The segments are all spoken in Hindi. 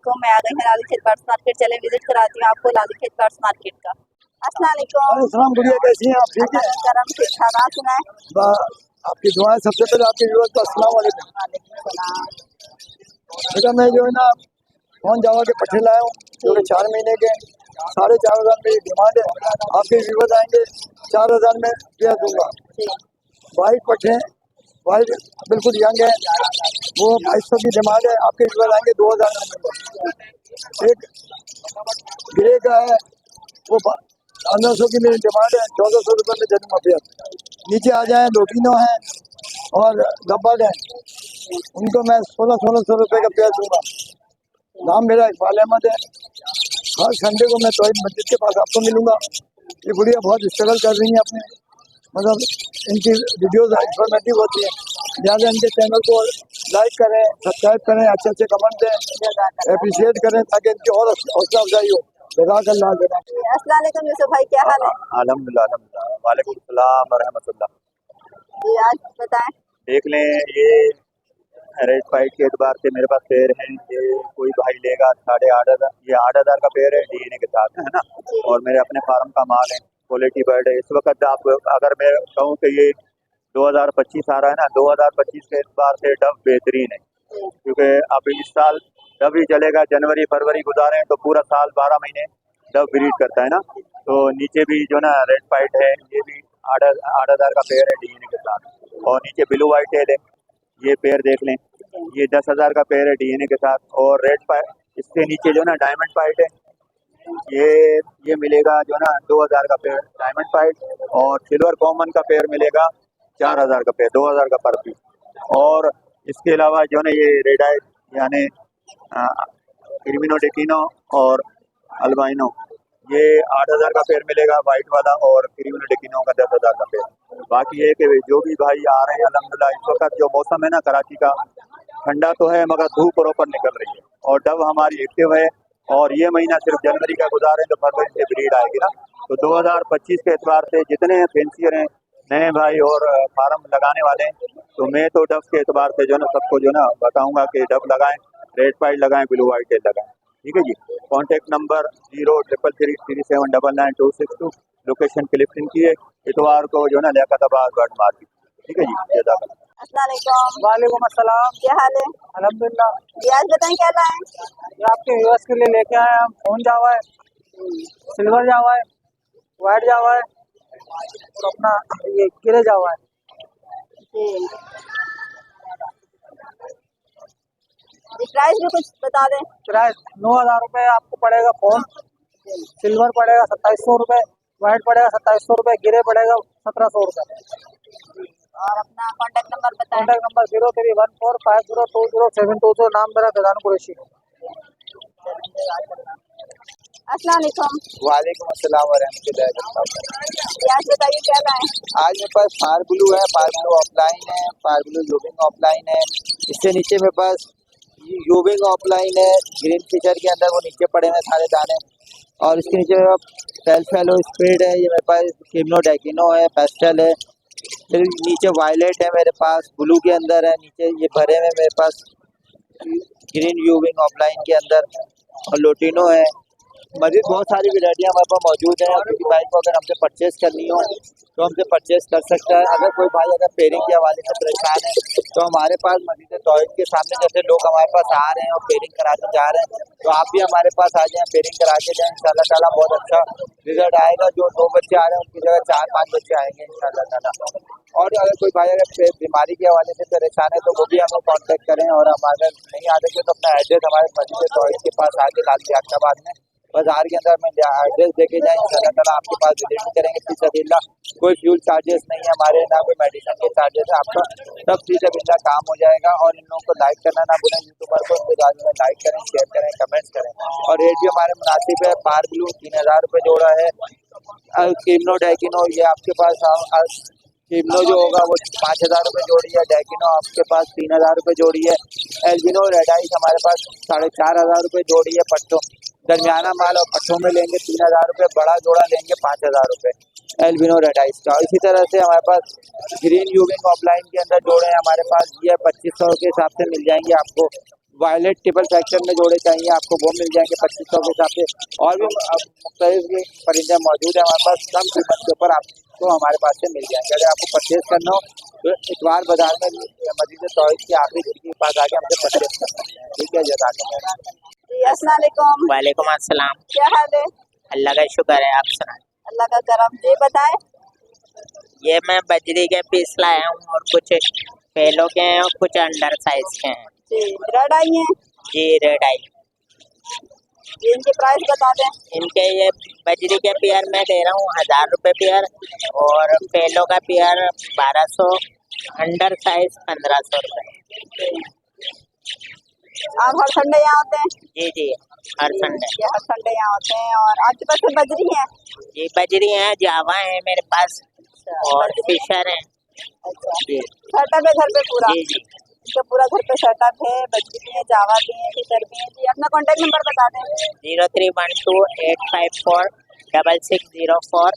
वालेकुम। मैं आ गई हूँ लाली खेत पार्ट्स मार्केट। चले विजिट कराती हूँ आपको लाली खेत पार्ट्स मार्केट का। अस्सलाम वालेकुम। अस्सलाम गुड़िया, कैसी हैं आप? ठीक है, अल्लाह का करम, ठीक ठाक। आप सुनाएं? आपकी दुआएं। सबसे पहले आपके व्यूअर्स को अस्सलाम वालेकुम। वालेकुम सलाम। बेटा मैं जो है ना कौन जावा के पट्टे लाया हूँ जो कि 4 महीने के 4,500 में डिमांड है। आपके व्यूअर्स आएंगे 4,000 में दिया दूंगा। वाइट पट्टे वाइट बिल्कुल यंग है, वो 2,200 की डिमांड है। आपके व्यूअर्स आएंगे 2,000 में दूंगा। एक ग्रे का है, वो 1,500 की मेरी डिमांड है, 1,400 रुपये में दे दूंगा भैया। नीचे आ जाए लोटिनो है और गब्बर है, उनको मैं 1,600 रुपये का पेयर दूंगा। नाम मेरा इकबाल अहमद है। हर संडे को मैं तौहीद मस्जिद के पास आपको मिलूंगा। ये गुड़िया बहुत स्ट्रगल कर रही है अपने, मतलब इनकी वीडियोस इंफॉर्मेटिव होती है, लिहाजा इनके चैनल को लाइक करें, सब्सक्राइब करें, अच्छे अच्छे कमेंट दें, अप्रिशिएट करें ताकि इनकी और हौसला अफजाई हो। जज़ाकल्लाह। अस्सलाम वालेकुम यूसुफ भाई, क्या हाल है? अल्हम्दुलिल्लाह अल्हम्दुलिल्लाह। वालेकुम सलाम व रहमतुल्लाह। जी आज बताएं। देख लें, ये रेड फाइट के एतबार से मेरे पास पेयर हैं। ये कोई भाई लेगा 8,500, ये 8,000 का पेयर है डीएनए के साथ, है ना। और मेरे अपने फार्म का माल है, क्वालिटी बर्ड है। इस वक्त आप अगर मैं कहूँ कि ये 2025 आ रहा है ना, 2025 के एतबार से डब बेहतरीन है, क्योंकि अब इस साल डब ही चलेगा। जनवरी फरवरी गुजारें तो पूरा साल 12 महीने डब ब्रीड करता है ना। तो नीचे भी जो ना रेड फाइट है, ये भी 8,000 का पेयर है डीएनए के साथ। और नीचे ब्लू वाइट टेल है, ये पेयर देख लें, ये 10,000 का पेयर है डीएनए के साथ। और रेड फाइट, इसके नीचे जो ना डायमंड फाइट है, ये मिलेगा जो ना 2,000 का पेयर डायमंड फाइट। और सिल्वर कॉमन का पेयर मिलेगा 4,000 का पेयर, 2,000 का पर पीस। और इसके अलावा जो ना ये रेड आई यानी क्रिमिनो डेकिनो और अल्बाइनो, ये 8,000 का पेयर मिलेगा वाइट वाला, और क्रिमिनो डेकिनो का 10,000 का पेयर। बाकी ये कि जो भी भाई आ रहे हैं अल्हम्दुलिल्लाह, इस वक्त जो मौसम है ना कराची का, ठंडा तो है मगर धूप प्रॉपर निकल रही है और डब हमारी एक्टिव है। और ये महीना सिर्फ जनवरी का गुजारे तो फरवरी से ब्रीड आएगी ना। तो 2025 के एतबार से जितने हैं फेंसियर हैं नए भाई और फार्म लगाने वाले हैं, तो मैं तो डब के एतबार से जो ना सबको जो ना बताऊंगा कि डब लगाएं, रेड फाइट लगाएं, ब्लू वाइट टेल लगाएं। ठीक है जी। Contact number 03337999262। लोकेशन क्लिफ्टन की है। इतवार को जो ना लियाकताबाद बर्ड मार्केट। ठीक है जी, जज़ाकल्लाह। अस्सलाम वालेकुम। वालेकुम अस्सलाम। क्या हाल है? अल्हम्दुलिल्लाह। जी आज बताएं क्या लाएं? ये आपके व्यूअर्स के लिए लेके आए हम फोन जावा है, सिल्वर जावा है, वाइट जावा है और अपना ये ग्रे जावा है। जी प्राइस भी कुछ बता दें। प्राइस 9,000 रुपये आपको पड़ेगा फोन। सिल्वर पड़ेगा 2,700 रुपये, वाइट पड़ेगा 2,700 रुपये, ग्रे पड़ेगा 1,700 रुपये। और अपना कॉन्टैक्ट नंबर बताएं। Contact number 0314502072। नाम मेरा फैजान कुरैशी। अस्सलाम वालेकुम। वालेकुम अस्सलाम वरहमतुल्लाहि। आज बताइए क्या लाएं? आज मेरे पास फार ब्लू है, फार ब्लू ऑफलाइन है, फार ब्लू यूविंग ऑफलाइन है। इससे नीचे मेरे पास यूविंग ऑफलाइन है, ग्रीन फिशर के अंदर वो नीचे पड़े हैं सारे दाने। और इसके नीचे फेलो स्पीड है, ये मेरे पास किमनो डेकिनो है, पेस्टल है। फिर नीचे वायलेट है मेरे पास, ब्लू के अंदर है। नीचे ये भरे में मेरे पास ग्रीन यूविंग ऑफलाइन के अंदर, और लोटिनो है। मजीद बहुत सारी वैरायटियाँ हमारे पास मौजूद हैं। किसी भाई को अगर हमसे परचेस करनी हो तो हमसे परचेस कर सकता है। अगर कोई भाई अगर पेयरिंग के हवाले से परेशान है तो हमारे पास मस्जिद तौहीद के सामने जैसे लोग हमारे पास आ रहे हैं और पेयरिंग कराते जा रहे हैं, तो आप भी हमारे पास आ जाएं, पेयरिंग करा के जाएँ। इंशाअल्लाह ताला बहुत अच्छा रिजल्ट आएगा। जो 2 बच्चे आ रहे हैं उनकी जगह 4-5 बच्चे आएंगे इंशाअल्लाह ताला। और अगर कोई भाई अगर बीमारी के हवाले से परेशान है तो वो भी हमें कॉन्टेक्ट करें। और हम अगर नहीं आ सके तो अपना एड्रेस हमारे मस्जिद तौहीद के पास आके लाल लियाकताबाद में बाजार के अंदर में एड्रेस देके जाएँ, इंशाअल्लाह ताला आपके पास विजिट करेंगे। फिसबिल्लाह कोई फ्यूल चार्जेस नहीं है हमारे, ना कोई मेडिसिन के चार्जेस है। आपका सब फिसबिल्लाह काम हो जाएगा। और इन लोगों को लाइक करना ना भूलें, यूट्यूबर को उनके बारे में लाइक करें, शेयर करें, कमेंट्स करें। और रेट भी हमारे मुनासिब है। पार ब्लू 3,000 रुपये जोड़ा है, किमनो डेकिनो ये आपके पास किमनो जो होगा वो 5,000 रुपये जोड़ी है, डेकिनो आपके पास 3,000 रुपये जोड़ी है। एल्बिनो रेड आइस हमारे पास 4,500 रुपये जोड़ी है पट्टों। दरमियाना माल और पट्टों में लेंगे 3,000 रुपये, बड़ा जोड़ा लेंगे 5,000 रुपये एल्बिनो रेड आइस का। इसी तरह से हमारे पास ग्रीन यूविंग ऑफलाइन के अंदर जोड़े हैं हमारे पास, ये 2,500 के हिसाब से मिल जाएंगे आपको। वायलेट ट्रिपल फैक्शन में जोड़े चाहिए आपको वो मिल जाएंगे 2500 के हिसाब से। और भी मुख्तलिफ परिंदे मौजूद है हमारे पास, कम कीमत के ऊपर आपको हमारे पास से मिल जाएंगे। अगर आपको परचेज करना हो तो इतवार बाजार में मस्जिद तौहीद की आखिरी खिड़की के पास आके हमसे परचेज कर सकते हैं। ठीक है, जज़ाकल्लाह। जी अस्सलाम वालेकुम। वालेकुम अस्सलाम। क्या हाल है? अल्लाह का शुक्र है, आप सुनाएं। अल्लाह का करम। जी बताएं। ये मैं बजरी के पीस लाया हूँ और कुछ फेलो के हैं और कुछ अंडर साइज के हैं। जी रेड आई है जी रेड आई। जी, इनके प्राइस बता दें। इनके ये बजरी के पेयर मैं दे रहा हूँ 1000 रुपये पेयर और फेलो का पेयर 1200, अंडर साइज 1500 रुपये। आप हर संडे यहाँ होते हैं? जी जी हर संडे। ये हर संडे यहाँ होते हैं। और आपके पास में बजरी है? जी बजरी है, जावा है मेरे पास और फिशर है। अच्छा, जी सेटअप है घर पे पूरा? जी जी तो पूरा घर पे सेटअप है, बजरी भी है, जावा भी है, फिशर भी है। जी अपना कॉन्टेक्ट नंबर बता दें। 0312-854-6604।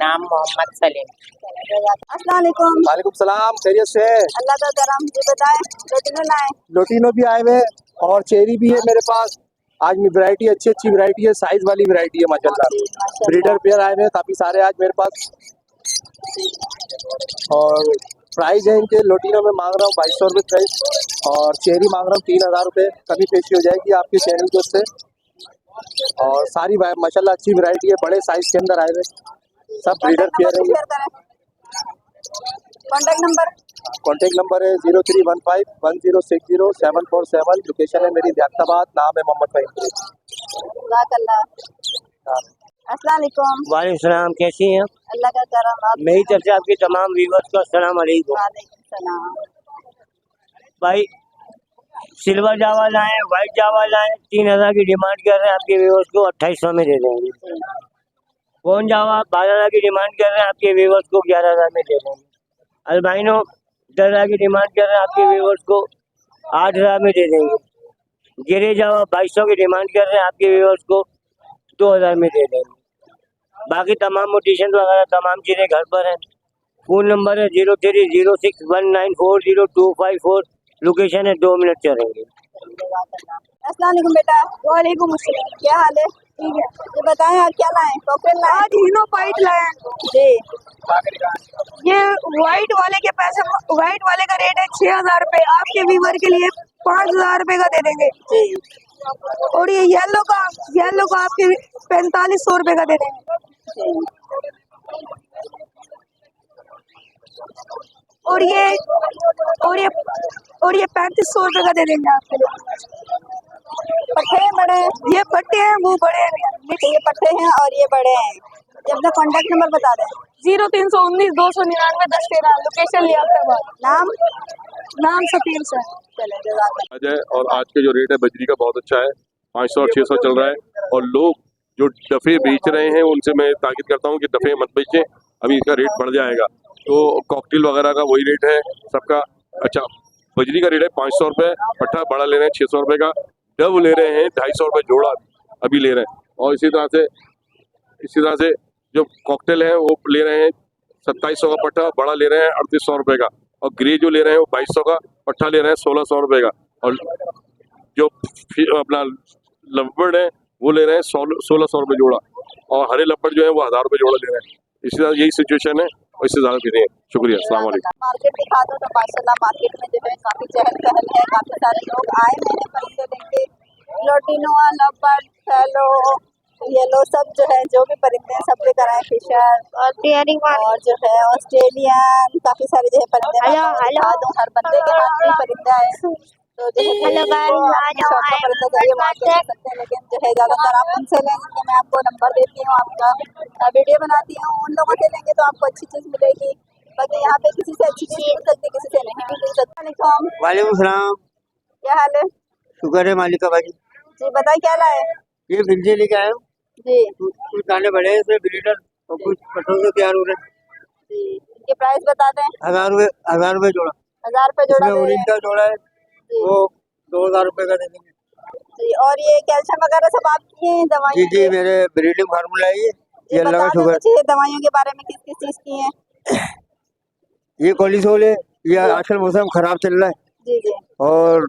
नाम मोहम्मद सलीम। अस्सलाम वालेकुम। वालेकुम सलाम, खैरियत से? अल्लाह का करम। जी बताएं, लोटिनो लाए? लोटिनो भी आए हुए और चेरी भी है मेरे पास। आज में वैरायटी अच्छी वैरायटी है, साइज वाली वैरायटी है माशाल्लाह। जी, माशाल्लाह। ब्रीडर पेयर आए हुए हैं काफी सारे आज मेरे पास। और प्राइस है इनके, लोटिनो में मांग रहा हूँ 2200 रुपये प्राइस और चेरी मांग रहा हूँ 3000 रुपये। कमी पेशी हो जाएगी आपके चैनल के उससे। और सारी माशाल्लाह अच्छी वैरायटी है, बड़े साइज के अंदर आए हुए सब ब्रीडर पेयर है। Contact number? कॉन्टेक्ट नंबर है 031510607447। लोकेशन है मेरी ज़ियादाबाद, नाम है मोहम्मद फहीम। अस्सलाम वालेकुम। वालेकुम सलाम, कैसी हैं? अल्लाह का करम। आप मेरी तरफ से आपके तमाम व्यूअर्स को अस्सलाम वालेकुम। वालेकुम सलाम। भाई सिल्वर जावा लाए, व्हाइट जावा लाए, 3000 की डिमांड कर रहे हैं, आपके व्यूअर्स को 2800 में दे देंगे। कौन जावा 12000 की डिमांड कर रहे हैं, आपके व्यूअर्स को 11000 में दे देंगे। अल्बाइनो 10000 की डिमांड कर रहे हैं, आपके व्यूअर्स को 8000 में दे देंगे। गिरे जावा 2200 की डिमांड कर रहे हैं, आपके व्यूअर्स को 2000 में दे देंगे। बाकी तमाम मोटिशन वगैरह तमाम चीज़ें घर पर हैं। फ़ोन नंबर है 0306194024। लोकेशन है 2 मिनट चलेंगे। अस्सलाम वालेकुम बेटा। वालेकुम अस्सलाम। क्या हाल है? ठीक है। ये बताएं आप क्या लाए? कॉकटेल लाए? आज हीनो फाइट लाए। जी ये व्हाइट वाले के पैसे, व्हाइट वाले का रेट है 6000 रुपए, आपके व्यूवर के लिए 5000 रुपए का दे देंगे। जी और ये येलो का आपके 4500 रुपए का दे देंगे। और ये 3500 रुपए का दे देंगे आपके लिए। पट्टे हैं बड़े हैं? ये पट्टे हैं, वो बड़े हैं। तो ये पट्टे हैं और ये बड़े हैं। ये अपना कॉन्टेक्ट नंबर बता दें। 0319-299-1013। लोकेशन लियाकतबाद। नाम सफीर से। चले जज़ाकल्लाह। आज है और आज के जो रेट है बजरी का बहुत अच्छा है, 500 और 600 चल रहा है। और लोग जो दफ़े बेच रहे हैं उनसे मैं ताकीद करता हूँ कि दफ़े मत बेचें, अभी इसका रेट बढ़ जाएगा। तो कॉकटेल वगैरह का वही रेट है सबका। अच्छा, बजरी का रेट है 500 रुपये, पट्टा बड़ा ले रहे हैं 600 रुपये का, डब ले रहे हैं 250 रुपये जोड़ा अभी ले रहे हैं। और इसी तरह से जो कॉकटेल है वो ले रहे हैं 2700 का पट्टा, बड़ा ले रहे हैं 3800 रुपये का, और ग्रे जो ले रहे हैं वो 2200 का पट्टा ले रहे हैं 1600 रुपये का, और जो अपना लब्बड़ है वो ले रहे हैं 1600 रुपये जोड़ा, और हरे लब्बड़ जो है वो 1000 रुपये जोड़ा ले रहे हैं। इसी तरह यही सिचुएशन है और इससे ज़्यादा फिर शुक्रिया। अस्सलाम वालेकुम। मार्केट दिखा दो तो माशाल्लाह मार्केट में जो है काफी चहल पहल है, काफी सारे लोग आए हुए हैं परिंदे लेके। लोटिनो, लवर्ड, फेलो, येलो सब जो है जो भी परिंदे हैं सब लेकर आए। फिशर और जो है ऑस्ट्रेलियन, काफी सारे जो है परिंदे दिखा दूं। हर बंदे के हाथ में परिंदे आए तो जो है परिंदे चाहिए वहाँ पे ले सकते हैं, लेकिन जो है ज्यादातर आप उनसे लेंगे। मैं आपको नंबर देती हूँ, आपका वीडियो बनाती हूँ, उन लोगों से लेंगे तो आपको अच्छी चीज मिलेगी। बाकी यहाँ पे किसी से अच्छी चीज मिल सकती है, किसी से नहीं भी मिल सकती। वालेकुम सलाम, क्या हाल है? शुक्र है मालिक का भाई। जी बताइए क्या लाए? ये भिंडी लेके आए हो, जी कुछ दाने बड़े हैं इसमें ब्रीडर और कुछ पटों से तैयार हो रहे हैं। जी इनके प्राइस बता दें। 1000 रुपये जोड़ा। 1000 रुपये जोड़ा इसमें दे रहे ओरिजिन हैं। का जोड़ा है वो 2000 रुपये का दे देंगे। जी और ये कैल्शियम वगैरह सब आपकी हैं दवाई? जी मेरे ब्रीडिंग फार्मूला है ये अल्लाह का बता शुक्र। दें कुछ दवाइयों के बारे में, किस किस चीज की हैं? ये कोलिसोल है, ये आजकल मौसम खराब चल रहा है जी जी और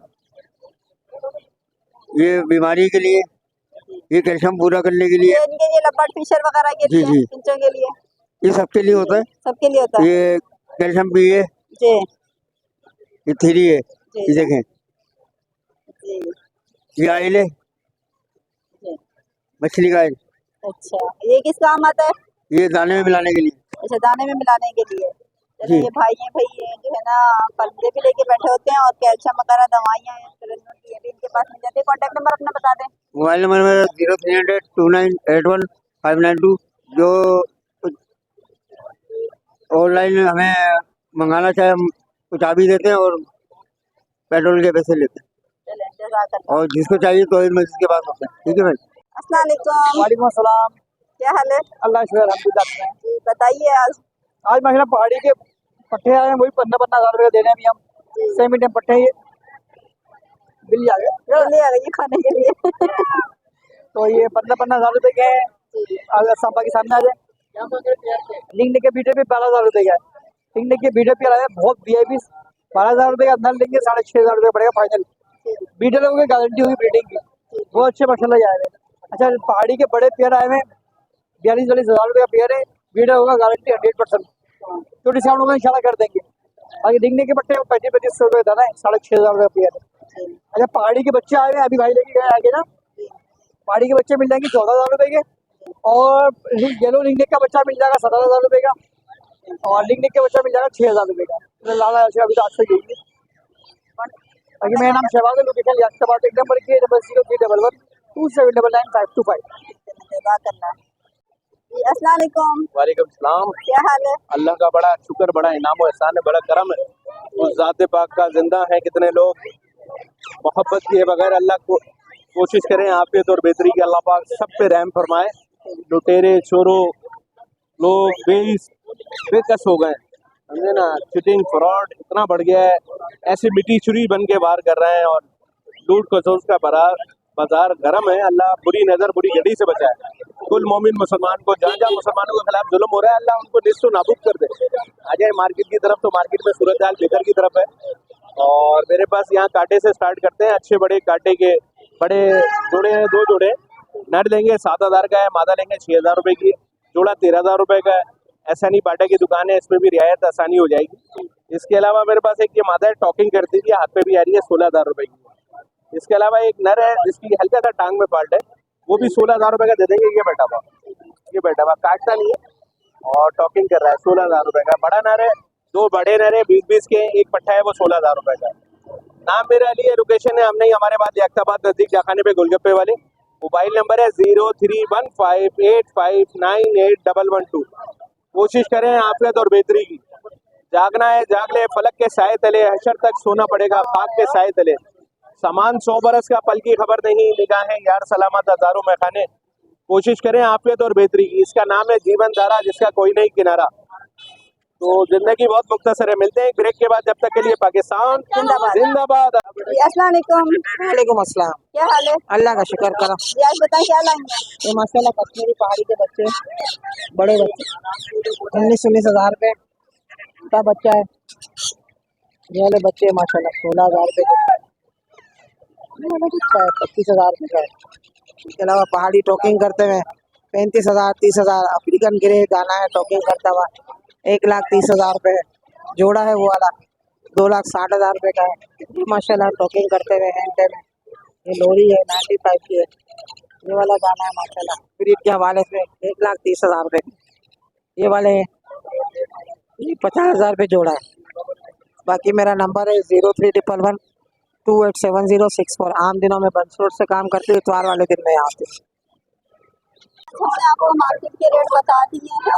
ये बीमारी के लिए, ये कैल्शियम पूरा करने के लिए, ये इनके ये लब्बड़ फिशर वगैरह के जी, लिए, जी। पिंचों के लिए, ये सबके लिए होता है। सबके लिए होता है। ये कैल्शियम भी है, जी ये थ्री है, जी ये देखें, जी ये आयल है, जी। मछली का आयल, अच्छा, ये किस काम आता है? ये दाने में मिलाने के लिए। अच्छा, दाने में मिलाने के लिए। चलो जी। ये भाई हैं भाई, ये जो है ना पर्दे भी लेके बैठे होते हैं और कैल्शियम वगैरह दवाइयाँ हैं सिरंजों की, ये भी इनके पास मिल जाती है। कॉन्टैक्ट नंबर अपना बता दें। मोबाइल नंबर मेरा 03002981 592। जो ऑनलाइन हमें मंगाना चाहे हम पहुँचा भी देते हैं और पेट्रोल के पैसे लेते हैं, चलें, जज़ाकल्लाह। और जिसको चाहिए तो मस्जिद के पास होते हैं। ठीक है भाई। अस्सलाम वालेकुम। वालेकुम अस्सलाम। क्या हाल है? अल्लाह शुक्र अल्हम्दुलिल्लाह। जी बताइए। आज माशाल्लाह पहाड़ी के पट्टे आए हैं, वही 15-15 हज़ार रुपये दे रहे हैं अभी हम। सेम मीडियम पट्टे हैं ये, बिल्ली आ गए ले आ गई खाने के लिए। तो ये 15-15 हज़ार रुपये के हैं। अगर सांबा के सामने आ जाए, लिंगने के बीटे भी 12,000 रुपये का है। लिंगने के बीटे पे आए हैं बहुत VIP, 12,000 रुपये का अंदर लेंगे, 6,500 रुपये पड़ेगा फाइनल। बीटे लोगों की गारंटी होगी ब्रीडिंग की, बहुत अच्छे माशाल्लाह आए हैं। अच्छा, पहाड़ी के बड़े पेयर आए हैं, 42-42 हज़ार रुपये का पेयर है, बीटे होगा गारंटी 100%। तो डिस्काउंट होगा इंशाल्लाह कर देंगे। बाकी लिंगने के बट्टे 35-35 रुपये दाना है, 6,500 रुपये पेयर है। अच्छा, पहाड़ी के बच्चे आए हैं, अभी भाई लेके गए आगे ना, पहाड़ी के बच्चे मिल जाएंगे 14,000 रुपये के, और येलो लिंगनेक का बच्चा मिल जाएगा 17,000 रुपये का, और लिंगनेक का बच्चा मिल जाएगा 6,000 रुपये का। लाला अभी तो आज तक यही है। बाकी मेरा नाम शहबाज है, लोकेशन यास्ताबाद, एक नंबर की 003127995525। जज़ाकल्लाह। जी अस्सलाम वालेकुम। वालेकुम सलाम। क्या हाल है? अल्लाह का बड़ा शुक्र, बड़ा इनाम और एहसान है, बड़ा करम है। उस ज़ात पाक का जिंदा है। कितने लोग मोहब्बत किए बगैर अल्लाह को कोशिश करें आफियत और बेहतरी की, अल्लाह पाक सब पे रहम फरमाए। लुटेरे चोरों लोग बेकस हो गए, समझे ना। चिटिंग फ्रॉड इतना बढ़ गया है, ऐसे मिट्टी चुरी बन के बाहर कर रहे हैं, और लूट खसोस का बाजार गरम है। अल्लाह बुरी नज़र बुरी घड़ी से बचाए। कुल मोमिन मुसलमान को, जहाँ जहाँ मुसलमानों के खिलाफ जुल्म हो रहा है, अल्लाह उनको निस्सो नाबूद कर दे। आ जाए मार्केट की तरफ, तो मार्केट में सूरत हाल बेहतर की तरफ है। और मेरे पास यहाँ कांटे से स्टार्ट करते हैं, अच्छे बड़े कांटे के बड़े जोड़े हैं, 2 जोड़े। नर लेंगे 7,000 का है, मादा लेंगे 6,000 रुपये की, जोड़ा 13,000 रुपये का है। ऐसा नहीं, बाटा की दुकान है, इसमें भी रियायत आसानी हो जाएगी। इसके अलावा मेरे पास एक ये मादा है, टॉकिंग करती थी, हाथ पे भी आ रही है, 16,000 रुपये की। इसके अलावा एक नर है जिसकी हल्का सा टांग में फॉल्ट है, वो भी 16,000 रुपये का दे देंगे। ये बैठा हुआ काटता नहीं है और टॉकिंग कर रहा है, 16,000 रुपये का। बड़ा नर है, 2 बड़े नर है 20-20 के, एक पट्टा है वो 16,000 रुपये का। नाम मेरा अली है, लोकेशन है हमने हमारे बाद याख्ताबाद नजदीक जाखाने पे गोलगप्पे वाले। मोबाइल नंबर है 031558981112। कोशिश करें आफियत और बेहतरी की। जागना है जाग ले, फलक के साए तले, हशर तक सोना पड़ेगा खाक के साए तले। सामान 100 बरस का, पल की खबर नहीं, निगाहें यार सलामत हजारों में खाने। कोशिश करें आफियत और बेहतरी की। इसका नाम है जीवन धारा, जिसका कोई नहीं किनारा। तो जिंदगी बहुत मुख्तसर है। मिलते हैं ब्रेक के बाद, जब तक के लिए पाकिस्तान जिंदाबाद। जी अस्सलाम वालेकुम। वालेकुम अस्सलाम। क्या हाल है? अल्लाह का शुक्र करो। जी आज बताएं क्या लाएंगे? ये माशाल्लाह कश्मीरी पहाड़ी के बच्चे, बड़े बच्चे 19-19 हज़ार रुपये का बच्चा है। ये वाले बच्चे माशाल्लाह 16,000 रुपये का है, 25,000 रुपये का है। इसके अलावा पहाड़ी टॉकिंग करते हुए 35,000 30,000। अफ्रीकन ग्रे गाना है टॉकिंग करता हुआ, 1,30,000 रुपये जोड़ा है वो वाला, 2,60,000 रुपये का है। ये माशाल्लाह टॉकिंग करते हुए हैंड में। ये लोरी है 95 की है, ये वाला गाना है माशाल्लाह। ब्रीड के हवाले से 1,30,000 रुपये। ये वाले 50,000 रुपये जोड़ा है। बाकी मेरा नंबर है 0311287064। आम दिनों में बंसरोड से काम करते हुए, इतवार वाले दिन में यहाँ आते। हमने आपको मार्केट के रेट बता दिए हैं,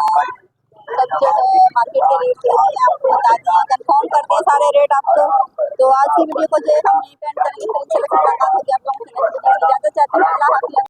सब जो है मार्केट के रेट आपको बता दिए, कंफर्म कर दिए सारे रेट आपको। तो आज की वीडियो को जो है हम यहीं पे एंड करेंगे। फिर इंशाल्लाह मुलाकात होगी आप लोगों से। इजाज़त चाहते हैं। अल्लाह हाफ़िज़।